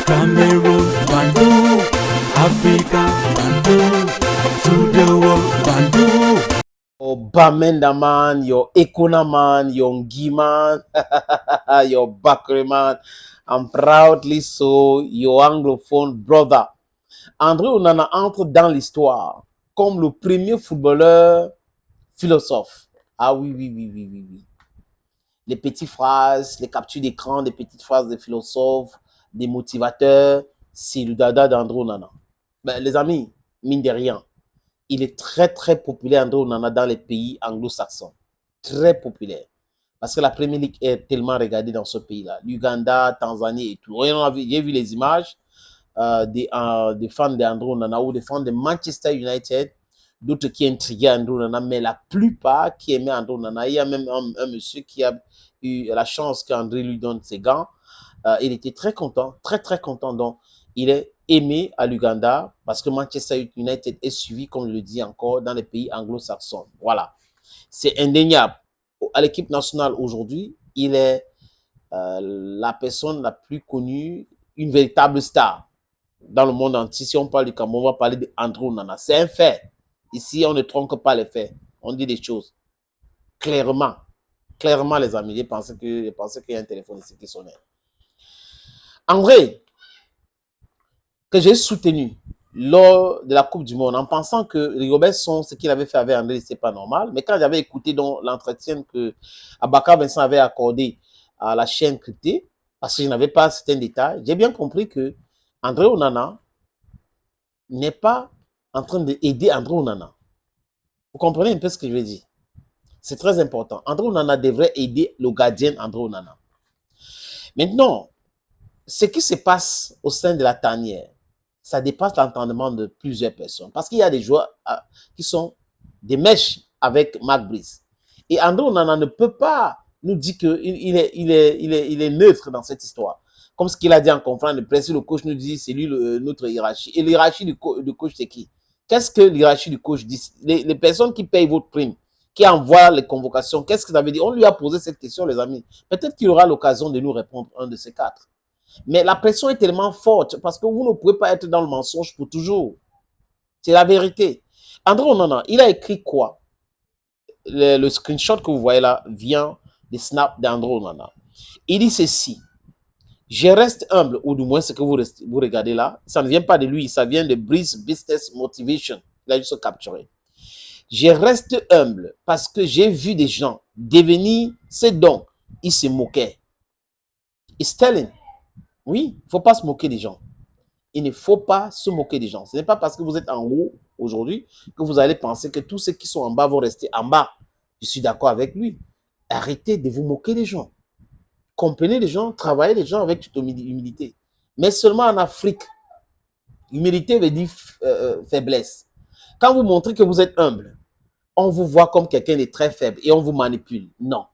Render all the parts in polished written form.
Cameroon, Bandung, Africa, Bandung, to the world, Bandung. Your Bamenda man, your Ekona man, your Ngi man, your Bakri man, and proudly so, your anglophone brother. André Onana entre dans l'histoire comme le premier footballeur philosophe. Ah oui, oui, oui, oui, oui, oui. Les petites phrases, les captures d'écran, des petites phrases des philosophes, des motivateurs, c'est le dada d'André Onana. Ben, les amis, mine de rien, il est très, très populaire, André Onana, dans les pays anglo-saxons. Très populaire. Parce que la Premier League est tellement regardée dans ce pays-là. L'Uganda, Tanzanie et tout. J'ai vu les images des fans d'André Onana ou des fans de Manchester United, d'autres qui intriguaient André Onana, mais la plupart qui aimaient André Onana. Il y a même un monsieur qui a eu la chance qu'André lui donne ses gants. Il était très content, très, très content. Donc, il est aimé à l'Uganda parce que Manchester United est suivi, comme je le dis encore, dans les pays anglo-saxons. Voilà. C'est indéniable. À l'équipe nationale aujourd'hui, il est la personne la plus connue, une véritable star dans le monde entier. Si on parle du Cameroun, on va parler d'André Onana. C'est un fait. Ici, on ne tronque pas les faits. On dit des choses clairement. Clairement, les amis. J'ai pensé qu'il y a un téléphone ici qui sonnait. André, que j'ai soutenu lors de la Coupe du Monde en pensant que Rigobert Song, ce qu'il avait fait avec André, c'est pas normal. Mais quand j'avais écouté l'entretien que Abaka Vincent avait accordé à la chaîne cryptée, parce que je n'avais pas certains détails, j'ai bien compris que André Onana n'est pas en train d'aider André Onana. Vous comprenez un peu ce que je veux dire? C'est très important. André Onana devrait aider le gardien André Onana. Maintenant, ce qui se passe au sein de la tanière, ça dépasse l'entendement de plusieurs personnes. Parce qu'il y a des joueurs qui sont des mèches avec Marc Brice. Et André Onana ne peut pas nous dire qu'il est neutre dans cette histoire. Comme ce qu'il a dit en conférence de presse, le coach nous dit c'est lui notre hiérarchie. Et l'hiérarchie du coach, c'est qui? Qu'est-ce que l'hiérarchie du coach dit? Les personnes qui payent votre prime, qui envoient les convocations, qu'est-ce que ça veut dire? On lui a posé cette question, les amis. Peut-être qu'il aura l'occasion de nous répondre un de ces quatre. Mais la pression est tellement forte parce que vous ne pouvez pas être dans le mensonge pour toujours. C'est la vérité. André Onana, il a écrit quoi? Le screenshot que vous voyez là vient des snaps d'André Onana. Il dit ceci. Je reste humble, ou du moins ce que vous regardez là, ça ne vient pas de lui, ça vient de Brice Business Motivation. Il a juste capturé. Je reste humble parce que j'ai vu des gens devenir ce dont ils se moquaient. It's telling. Oui, il ne faut pas se moquer des gens. Il ne faut pas se moquer des gens. Ce n'est pas parce que vous êtes en haut aujourd'hui que vous allez penser que tous ceux qui sont en bas vont rester en bas. Je suis d'accord avec lui. Arrêtez de vous moquer des gens. Comprenez les gens, travaillez les gens avec toute humilité. Mais seulement en Afrique, humilité veut dire faiblesse. Quand vous montrez que vous êtes humble, on vous voit comme quelqu'un de très faible et on vous manipule. Non.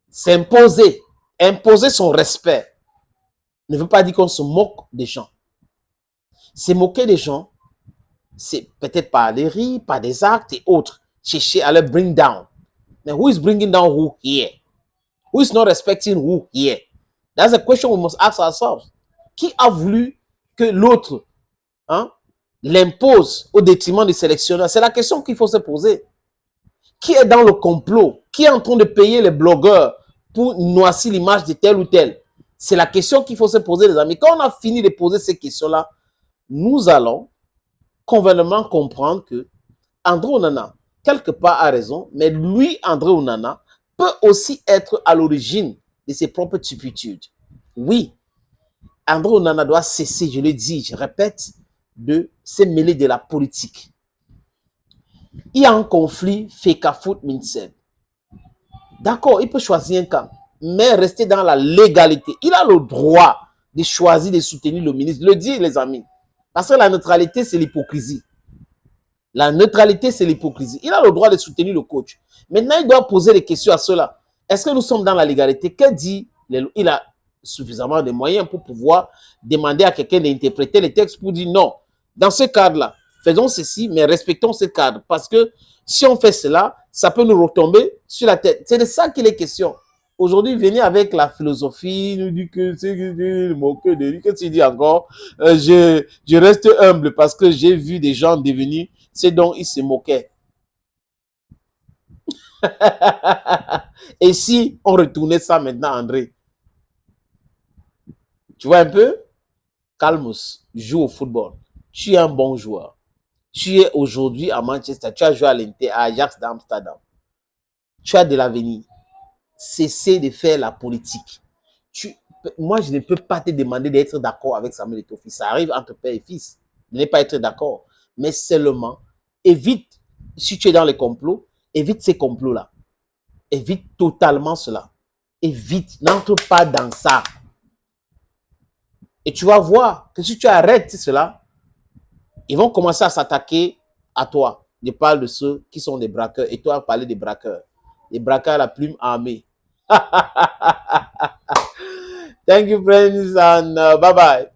S'imposer, imposer son respect ne veut pas dire qu'on se moque des gens. Se moquer des gens, c'est peut-être par les rires, par des actes et autres. Chercher à les bring down. Mais who is bringing down who here? Who is not respecting who here? That's a question we must ask ourselves. Qui a voulu que l'autre l'impose au détriment du sélectionneur? C'est la question qu'il faut se poser. Qui est dans le complot? Qui est en train de payer les blogueurs pour noircir l'image de tel ou tel? C'est la question qu'il faut se poser, les amis. Quand on a fini de poser ces questions-là, nous allons convenablement comprendre que André Onana, quelque part, a raison, mais lui, André Onana, peut aussi être à l'origine de ses propres turpitudes. Oui, André Onana doit cesser, je le dis, je répète, de se mêler de la politique. Il y a un conflit Fekafoot-Minseb. D'accord, il peut choisir un camp, mais rester dans la légalité. Il a le droit de choisir de soutenir le ministre. Le dire, les amis. Parce que la neutralité, c'est l'hypocrisie. La neutralité, c'est l'hypocrisie. Il a le droit de soutenir le coach. Maintenant, il doit poser des questions à cela. Est-ce que nous sommes dans la légalité? Que dit? Il a suffisamment de moyens pour pouvoir demander à quelqu'un d'interpréter les textes pour dire non. Dans ce cadre-là, faisons ceci, mais respectons ce cadre. Parce que si on fait cela, ça peut nous retomber sur la tête. C'est de ça qu'il est question. Aujourd'hui, venez avec la philosophie, nous dit que c'est moquer de lui. Qu'est-ce qu'il dit encore? Je reste humble parce que j'ai vu des gens devenir ce dont ils se moquaient. Et si on retournait ça maintenant, André? Tu vois un peu? Calmus, joue au football. Tu es un bon joueur. Tu es aujourd'hui à Manchester. Tu as joué à Ajax d'Amsterdam. Tu as de l'avenir. Cessez de faire la politique. Moi, je ne peux pas te demander d'être d'accord avec Samuel Eto'o. Ça arrive entre père et fils de ne pas être d'accord. Mais seulement, évite, si tu es dans les complots, évite ces complots-là. Évite totalement cela. Évite, n'entre pas dans ça. Et tu vas voir que si tu arrêtes cela, ils vont commencer à s'attaquer à toi. Je parle de ceux qui sont des braqueurs. Et toi, parler des braqueurs. Les braqueurs à la plume armée. Thank you, friends, and bye-bye.